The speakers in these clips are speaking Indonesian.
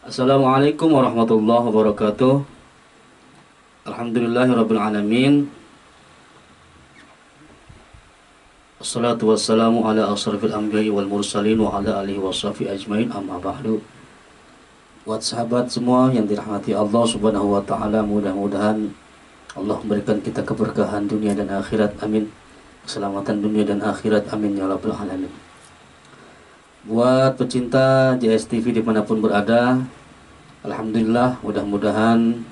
Assalamualaikum warahmatullahi wabarakatuh. Alhamdulillahirabbil alamin. Assalatu wassalamu ala asrafil anbiya'i wal mursalin wa ala alihi washabihi ajmain, amma ba'du. Buat sahabat semua yang dirahmati Allah Subhanahu wa taala, mudah-mudahan Allah memberikan kita keberkahan dunia dan akhirat, amin. Keselamatan dunia dan akhirat, amin ya rabbal alamin. Buat pecinta JSTV dimanapun berada, alhamdulillah, mudah-mudahan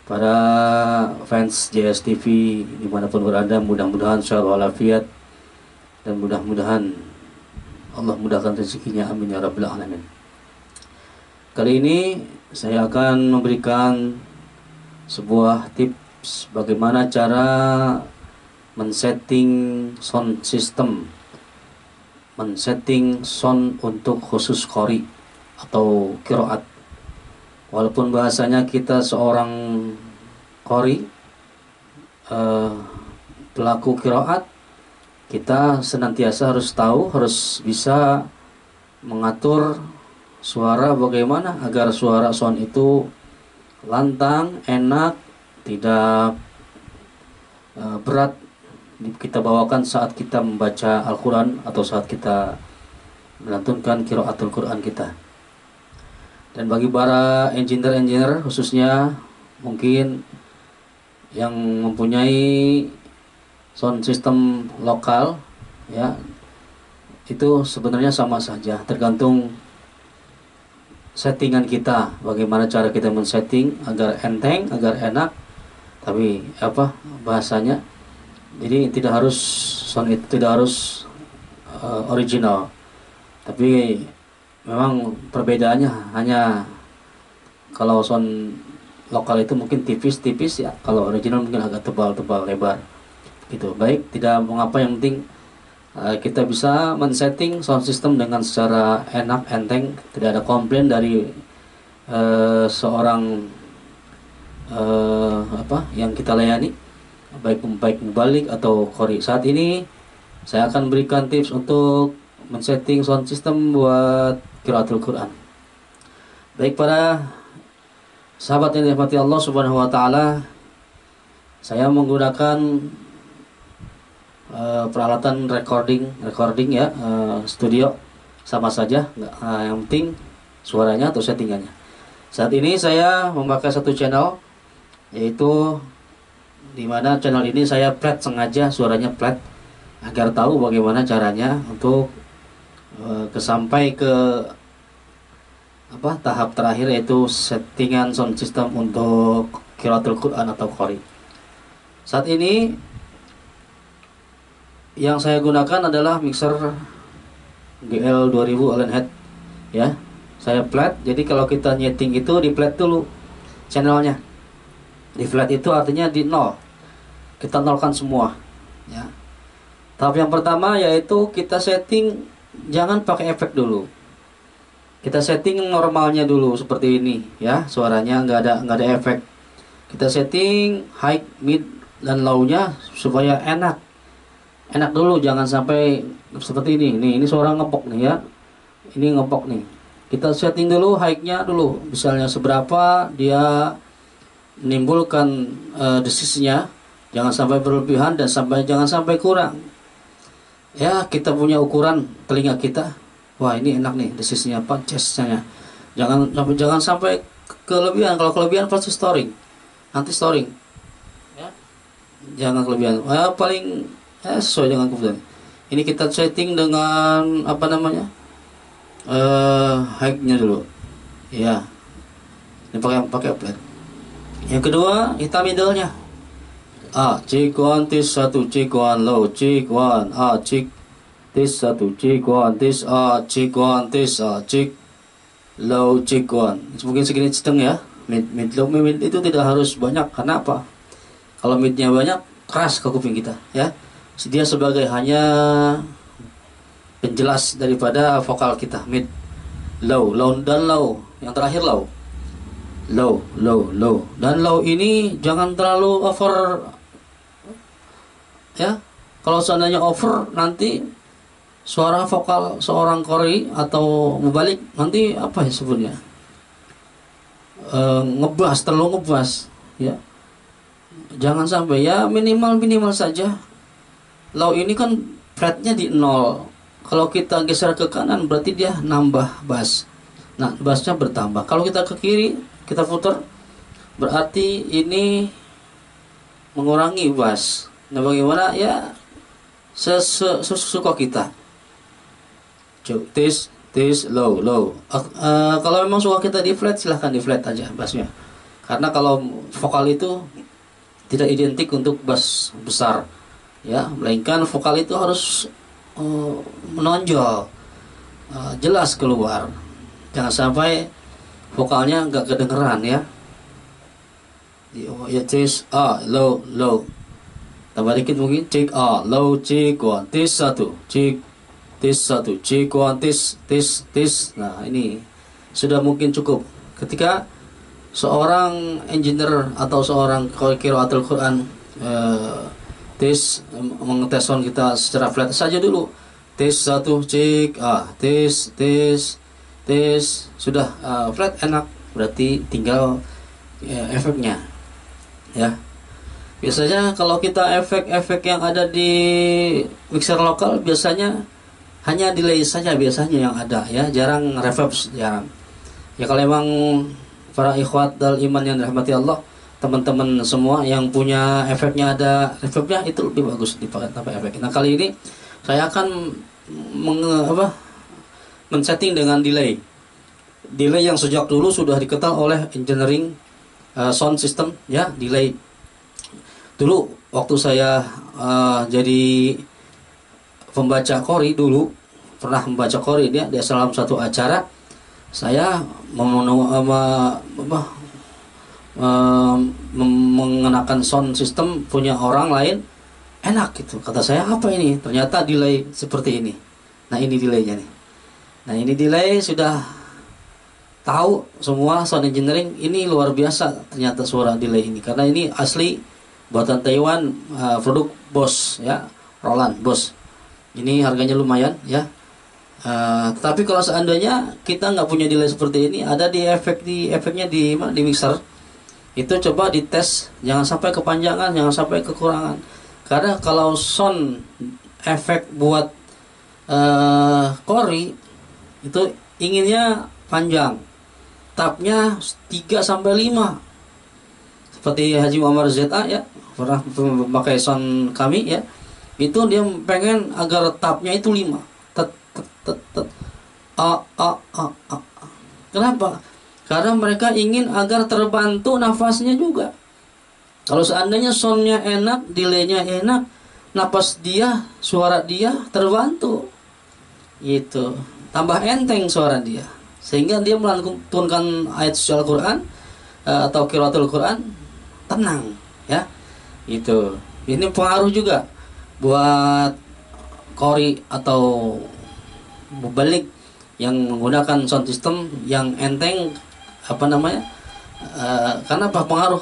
para fans JSTV dimanapun berada, mudah-mudahan shalom walafiat, dan mudah-mudahan Allah mudahkan rezekinya, amin ya rabbal alamin. Kali ini saya akan memberikan sebuah tips bagaimana cara men-setting sound system, men-setting sound untuk khusus qori atau qiraat. Walaupun bahasanya kita seorang qori, pelaku qiraat, kita senantiasa harus tahu, harus bisa mengatur suara bagaimana agar suara sound itu lantang, enak, tidak berat kita bawakan saat kita membaca Al-Quran atau saat kita melantunkan qiraatul Quran kita. Dan bagi para engineer khususnya mungkin yang mempunyai sound system lokal, ya, itu sebenarnya sama saja, tergantung settingan kita, bagaimana cara kita men-setting agar enteng, agar enak. Tapi bahasanya, jadi tidak harus sound itu tidak harus original, tapi memang perbedaannya hanya kalau sound lokal itu mungkin tipis-tipis, ya, kalau original mungkin agak tebal-tebal, lebar gitu. Baik, tidak mengapa, yang penting kita bisa men-setting sound system dengan secara enak, enteng, tidak ada komplain dari seorang yang kita layani, baik mubalik atau qori. Saat ini saya akan berikan tips untuk men-setting sound system buat qiraatul Quran. Baik para sahabat yang dirahmati Allah Subhanahu wa taala, saya menggunakan peralatan recording ya, studio sama saja, yang penting suaranya atau settingannya. Saat ini saya memakai satu channel, yaitu dimana channel ini saya flat, sengaja suaranya flat agar tahu bagaimana caranya untuk sampai ke tahap terakhir, yaitu settingan sound system untuk qiraatul Quran atau qori. Saat ini yang saya gunakan adalah mixer GL2000 Allen Head, ya. Saya flat, jadi kalau kita nyeting itu di flat dulu channelnya. Di flat itu artinya di nol, kita nolkan semua, ya. Tahap yang pertama yaitu kita setting, jangan pakai efek dulu. Kita setting normalnya dulu seperti ini, ya, suaranya nggak ada efek. Kita setting high, mid, dan low-nya supaya enak dulu, jangan sampai seperti ini. Ini suara ngepok nih, ya. Ini ngepok nih. Kita setting dulu high-nya dulu, misalnya seberapa dia menimbulkan desisnya, jangan sampai berlebihan dan jangan sampai kurang. Ya, kita punya ukuran telinga kita. Wah, ini enak nih desisnya, chestnya. Jangan sampai kelebihan. Kalau kelebihan pasti storing. Nanti storing. Ya. Jangan kelebihan. Paling sesuai dengan kebutuhan. Ini kita setting dengan height-nya dulu. Ya. Ini pakai flat. Yang kedua, hitam middle-nya. Check 1, tis 1, check 1, low, check 1, check tis 1, check 1, tis, check 1, tis, check low, check 1. Mungkin segini sedang, ya. Mid low, mid itu tidak harus banyak. Karena apa? Kalau midnya banyak, keras ke kuping kita, ya. Dia sebagai hanya penjelas daripada vokal kita. Mid, low, dan low. Yang terakhir low. Low. Dan low ini jangan terlalu over, ya. Kalau seandainya over, nanti suara vokal seorang qori atau mubalik nanti apa ya sebutnya? ngebas, terlalu ngebas, ya. Jangan sampai, ya minimal saja. Low ini kan fretnya di 0. Kalau kita geser ke kanan berarti dia nambah bass. Nah, bassnya bertambah. Kalau kita ke kiri, kita putar, berarti ini mengurangi bass. Nah, bagaimana? Ya sesuka kita. This low. Kalau memang suka kita di flat, silahkan di flat aja bassnya. Karena kalau vokal itu tidak identik untuk bass besar, ya, melainkan vokal itu harus menonjol, jelas keluar. Jangan sampai vokalnya nggak kedengeran, ya. Ya, this low. Tambah dikit mungkin, cek low, cek one, this satu, cek one, this. Nah, ini sudah mungkin cukup. Ketika seorang engineer atau seorang qiraatul Quran mengetes sound kita secara flat saja dulu. Tes satu, cek tes sudah flat enak, berarti tinggal efeknya, ya. Biasanya kalau kita efek-efek yang ada di mixer lokal biasanya hanya delay saja biasanya yang ada, ya, jarang reverb, jarang. Ya, kalau emang para ikhwat dal iman yang dirahmati Allah, teman-teman semua yang punya efeknya ada reverbnya, itu lebih bagus dipakai tanpa efek. Nah, kali ini saya akan men-setting dengan delay yang sejak dulu sudah dikenal oleh engineering sound system, ya. Delay dulu waktu saya jadi pembaca qori, dulu pernah membaca qori dia di salah satu acara. Saya mengenakan sound system punya orang lain, enak gitu. Kata saya, apa ini? Ternyata delay seperti ini. Nah, ini delaynya nih. Nah, ini delay sudah tahu semua sound engineering, ini luar biasa ternyata suara delay ini, karena ini asli buatan Taiwan, produk Boss, ya, Roland Boss. Ini harganya lumayan, ya. Tapi kalau seandainya kita nggak punya delay seperti ini, ada di efeknya di mixer, itu coba dites, jangan sampai kepanjangan, jangan sampai kekurangan. Karena kalau sound efek buat qori itu inginnya panjang, tabnya 3 sampai 5. Seperti Haji Muhammad ZA, ya, pernah memakai sound kami, ya. Itu dia pengen agar tabnya itu 5. Kenapa? Karena mereka ingin agar terbantu nafasnya juga. Kalau seandainya soundnya enak, delaynya enak, napas dia, suara dia terbantu, gitu. Tambah enteng suara dia, sehingga dia melantunkan ayat suci Al-Quran atau qiraatul Quran tenang, ya. Itu. Ini pengaruh juga buat qori atau mubalik yang menggunakan sound system yang enteng, karena pengaruh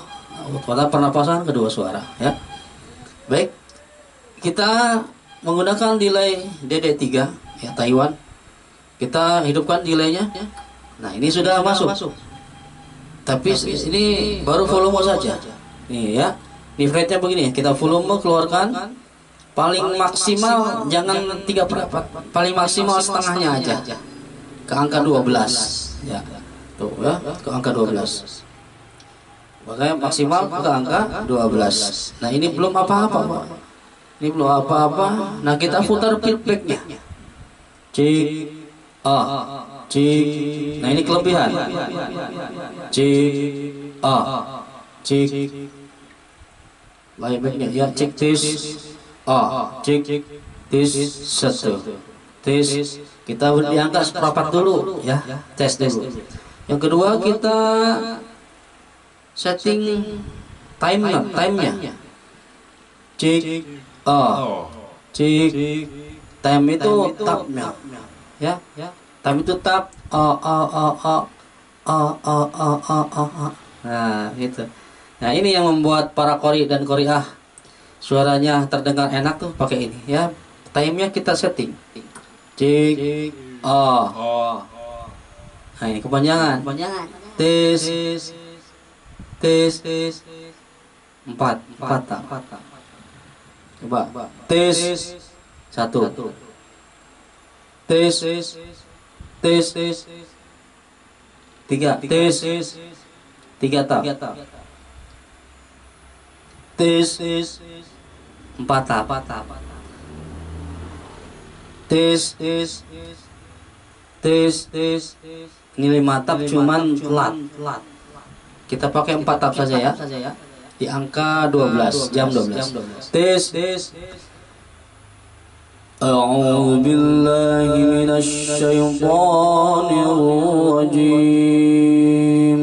pada pernapasan kedua suara, ya. Baik, kita menggunakan delay DD3, ya, Taiwan. Kita hidupkan delaynya, ya. Nah, ini sudah masuk. Tapi ini baru volume saja. Nih, ya. Ini fretnya begini, kita volume keluarkan paling maksimal, jangan 3/4, paling maksimal setengahnya aja, ke angka 12, ya. Tuh, ya, ke angka 12. Makanya maksimal ke angka 12. Nah, ini belum apa-apa, Pak. Ini belum apa-apa. Nah, kita putar feedbacknya. Cik, cik. Nah, ini kelebihan. Cik, cik. Laybacknya, ya, cik tis. Cik tis satu. Tis. Kita beri angka seperempat dulu, ya. Tes dulu. Yang kedua, kita setting time-nya. Cik, cik. Time itu tabnya, ya. Time itu tab. Nah, gitu. Nah, ini yang membuat para qori dan qoriah suaranya terdengar enak tuh, pakai ini, ya. Time-nya kita setting. Cik. Nah, ini kepanjangan. tes, tes, empat tak. Coba tes, satu, tes, tes, tiga, tes, tiga tak, tes, empat tak, tes, tes, ini 5 tap cuman telat. Kita pakai 4 tap saja ya. Di angka 12, jam 12. Tes. A'udzu billahi minasy syaithanir rajim.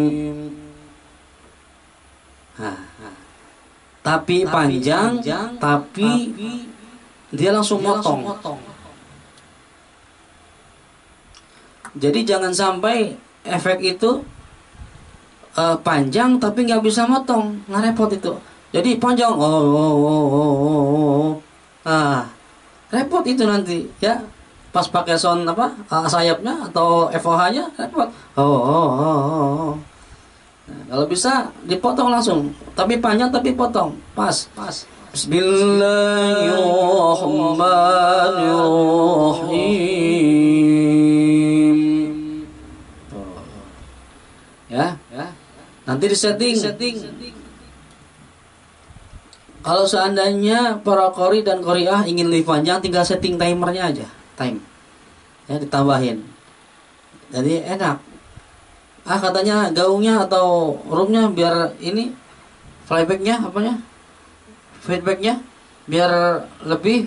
Tapi panjang, tapi dia langsung motong. Jadi jangan sampai efek itu panjang tapi nggak bisa motong, nggak repot itu. Jadi panjang, repot itu nanti ya. Pas pakai sound sayapnya atau FOH-nya repot. Nah, kalau bisa dipotong langsung, tapi panjang tapi potong, pas. Bismillahirrahmanirrahim. Ya. Nanti disetting. Kalau seandainya para qori dan qoriah ingin lebih panjang, tinggal setting timernya aja, ya ditambahin. Jadi enak. Katanya gaungnya atau roomnya biar ini feedbacknya biar lebih,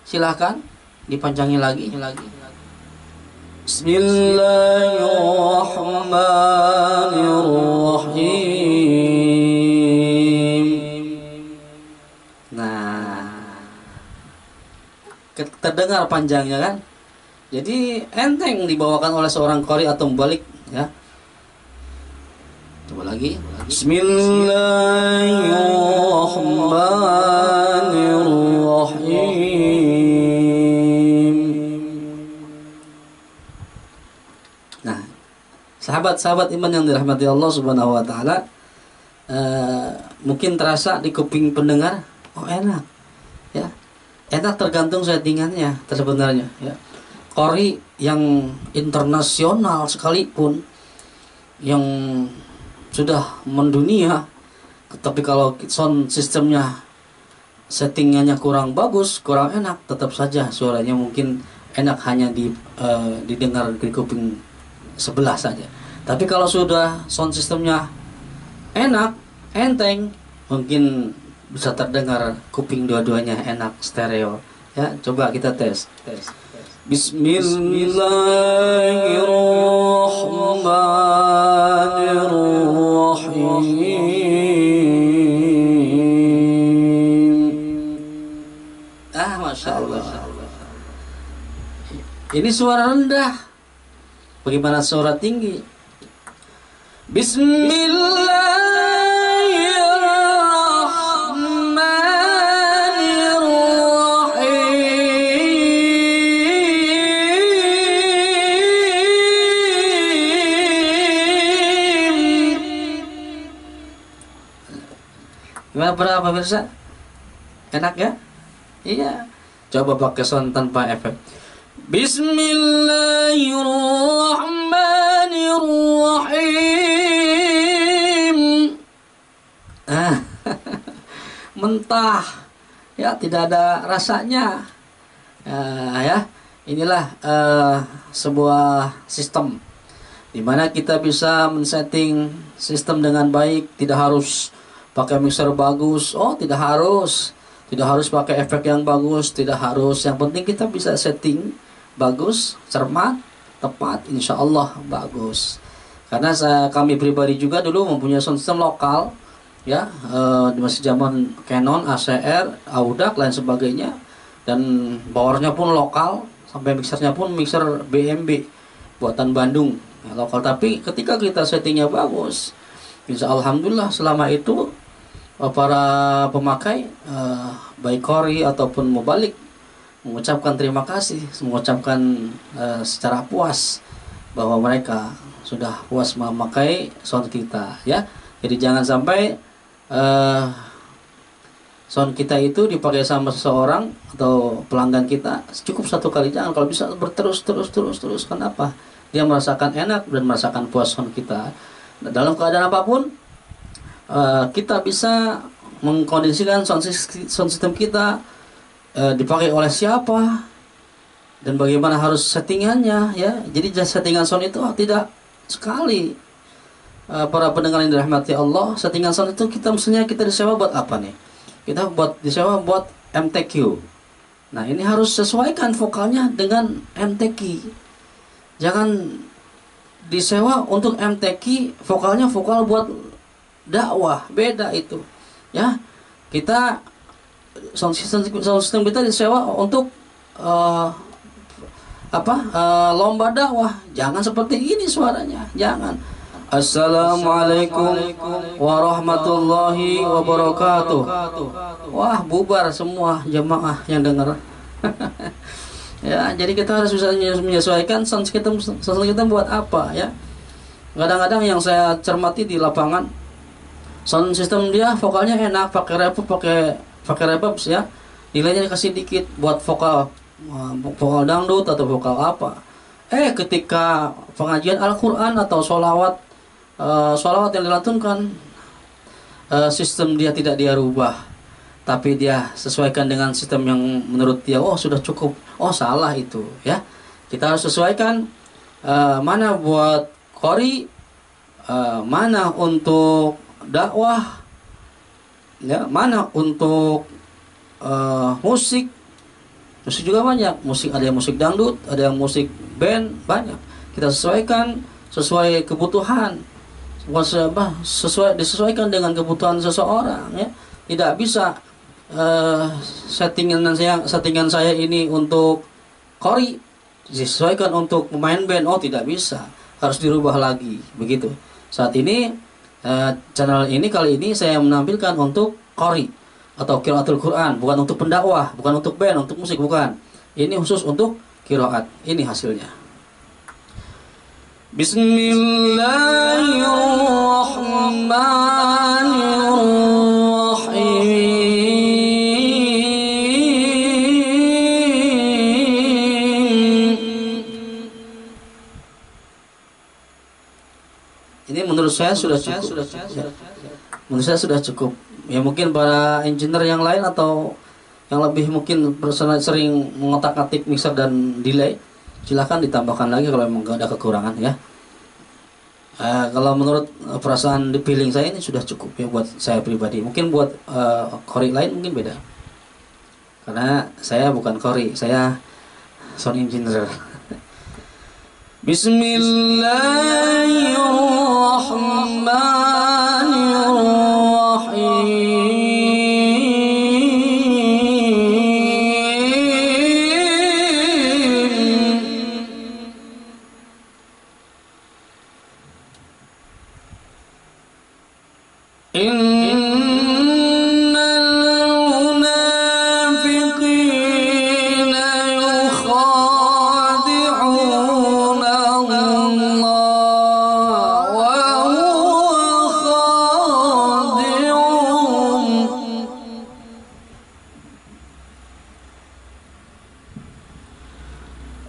silahkan dipanjangin lagi. Bismillahirrahmanirrahim. Nah, terdengar panjangnya kan? Jadi enteng dibawakan oleh seorang qori atau mubalik ya. Coba lagi. Bismillahirrahmanirrahim. Nah, sahabat-sahabat iman yang dirahmati Allah Subhanahu wa taala, mungkin terasa di kuping pendengar, enak. Ya. Enak tergantung settingannya sebenarnya ya. Qori yang internasional sekalipun, yang sudah mendunia, tapi kalau sound sistemnya settingannya kurang bagus, kurang enak, tetap saja suaranya mungkin enak hanya didengar di kuping sebelah saja. Tapi kalau sudah sound sistemnya enak, enteng, mungkin bisa terdengar kuping dua-duanya enak, stereo. Ya, coba kita tes. Bismillahirrahmanirrahim. Masya Allah. Ini suara rendah. Bagaimana suara tinggi? Gimana para pemirsa? Enak ya? Iya. Coba pakai sound tanpa efek. Bismillahirrahmanirrahim. Mentah. Ya, tidak ada rasanya. Ya, inilah sebuah sistem di mana kita bisa men-setting sistem dengan baik, tidak harus pakai mixer bagus. Tidak harus pakai efek yang bagus, tidak harus. Yang penting kita bisa setting bagus, cermat, tepat, insya Allah bagus. Karena kami pribadi juga dulu mempunyai sound system lokal, ya, di masih zaman Canon, ACR, Audak, lain sebagainya, dan powernya pun lokal, sampai mixernya pun mixer BMB buatan Bandung, ya, lokal. Tapi ketika kita settingnya bagus, insya alhamdulillah selama itu para pemakai baik qori ataupun mubalik mengucapkan terima kasih, mengucapkan secara puas bahwa mereka sudah puas memakai sound kita, ya. Jadi jangan sampai sound kita itu dipakai sama seseorang atau pelanggan kita cukup satu kali, jangan. Kalau bisa terus. Kenapa? Dia merasakan enak dan merasakan puas sound kita. Nah, dalam keadaan apapun kita bisa mengkondisikan sound system kita dipakai oleh siapa dan bagaimana harus settingannya, ya. Jadi settingan sound itu tidak sekali. Para pendengar yang dirahmati Allah, settingan sound itu mestinya kita disewa buat apa nih? Kita disewa buat MTQ. Nah, ini harus sesuaikan vokalnya dengan MTQ. Jangan disewa untuk MTQ, vokalnya vokal buat dakwah, beda itu, ya. Kita sound system kita disewa untuk lomba dakwah, jangan seperti ini suaranya, jangan. Assalamualaikum warahmatullahi wabarakatuh. Wah, bubar semua jemaah yang dengar. Ya, jadi kita harus bisa menyesuaikan sound kita buat apa, ya. Kadang-kadang yang saya cermati di lapangan, sound system dia vokalnya enak, pakai reverb, ya. Nilainya dikasih dikit buat vokal dangdut atau vokal apa. Ketika pengajian Al-Quran atau sholawat yang dilantunkan, sistem dia tidak dia rubah, tapi dia sesuaikan dengan sistem yang menurut dia, oh sudah cukup, oh salah itu, ya. Kita harus sesuaikan mana buat qori, mana untuk dakwah, ya, mana untuk musik juga banyak. Ada yang musik dangdut, ada yang musik band, banyak. Kita sesuaikan sesuai kebutuhan, disesuaikan dengan kebutuhan seseorang, ya. Tidak bisa settingan saya ini untuk qori disesuaikan untuk pemain band, oh tidak bisa, harus dirubah lagi, begitu. Saat ini channel ini kali ini saya menampilkan untuk qori atau qiraatul Quran, bukan untuk pendakwah, bukan untuk band, untuk musik, bukan. Ini khusus untuk qiraat. Ini hasilnya. Bismillahirrahmanirrahim. Ini menurut saya sudah cukup. Menurut saya sudah cukup. Ya, mungkin para engineer yang lain atau yang lebih mungkin sering mengotak-atik mixer dan delay, silahkan ditambahkan lagi kalau memang ada kekurangan, ya. Kalau menurut perasaan di feeling saya ini sudah cukup, ya, buat saya pribadi. Mungkin buat qori lain mungkin beda, karena saya bukan qori, saya sound engineer.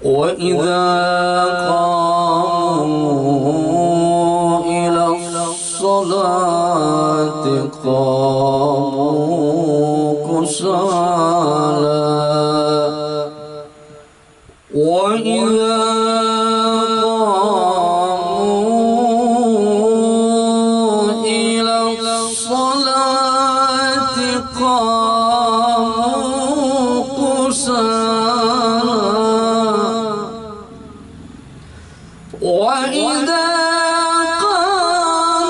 وَإِذَا قَامُوا إِلَى الصَّلَاةِ قَامُوا كُسَالَى وَإِذَا قَامُوا إِلَى الصَّلَاةِ قَامُوا كُسَالَى وَإِذَا قَامُوا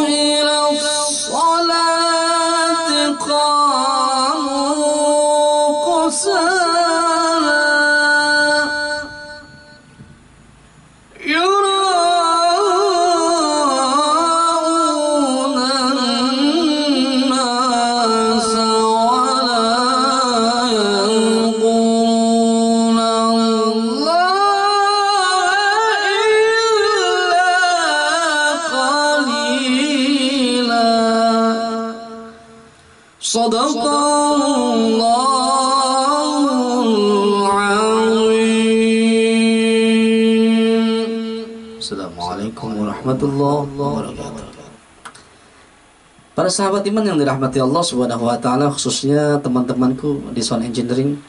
إِلَى الصَّلَاةِ قَامُوا كُسَالَى يُرَاءُونَ النَّاسَ وَلَا يَذْكُرُونَ اللَّهَ warahmatullahi wabarakatuh. Para sahabat iman yang dirahmati Allah Subhanahu wa taala, khususnya teman-temanku di Sound Engineering,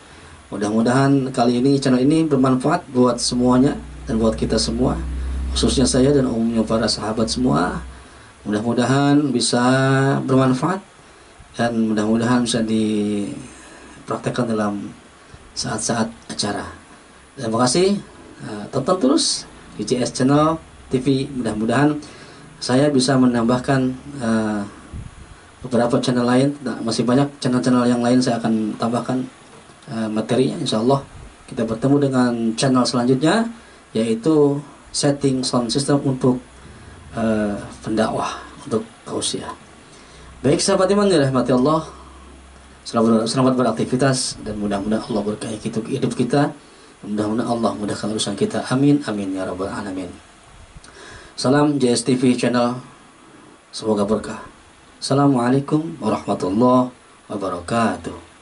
mudah-mudahan kali ini channel ini bermanfaat buat semuanya dan buat kita semua, khususnya saya dan umumnya para sahabat semua. Mudah-mudahan bisa bermanfaat dan mudah-mudahan bisa dipraktekkan dalam saat-saat acara. Terima kasih. Tonton terus di CS Channel TV. Mudah-mudahan saya bisa menambahkan beberapa channel lain. Masih banyak channel-channel yang lain saya akan tambahkan materinya. Insya Allah kita bertemu dengan channel selanjutnya, yaitu setting sound system untuk pendakwah, untuk tausiah. Baik sahabat iman dirahmati Allah, selamat beraktivitas dan mudah-mudahan Allah berkahi hidup kita. Mudah-mudahan Allah mudahkan urusan kita. Amin amin ya rabbal alamin. Salam JSTV Channel, semoga berkah. Assalamualaikum warahmatullahi wabarakatuh.